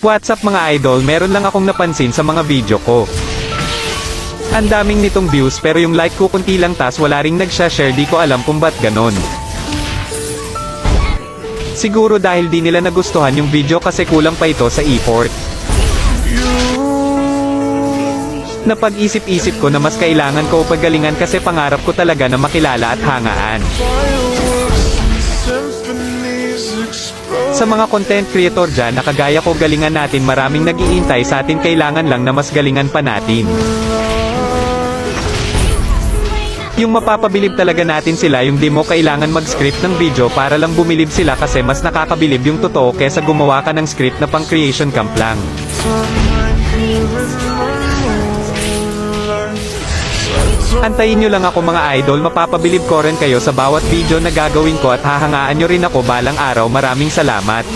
What's up mga idol, meron lang akong napansin sa mga video ko. Ang daming nitong views pero yung like ko kunti lang tas wala ring nagsha-share, di ko alam kung ba't ganon. Siguro dahil di nila nagustuhan yung video kasi kulang pa ito sa effort. Napag-isip-isip ko na mas kailangan ko pagalingan kasi pangarap ko talaga na makilala at hangaan. Sa mga content creator dyan na kagaya ko, galingan natin, maraming nag-iintay sa atin, kailangan lang na mas galingan pa natin. Yung mapapabilib talaga natin sila, yung di mo kailangan mag-script ng video para lang bumilib sila kasi mas nakakabilib yung totoo kesa gumawa ka ng script na pang creation camp lang. Antayin nyo lang ako mga idol, mapapabilib ko rin kayo sa bawat video na gagawin ko at hahangaan nyo rin ako balang araw. Maraming salamat.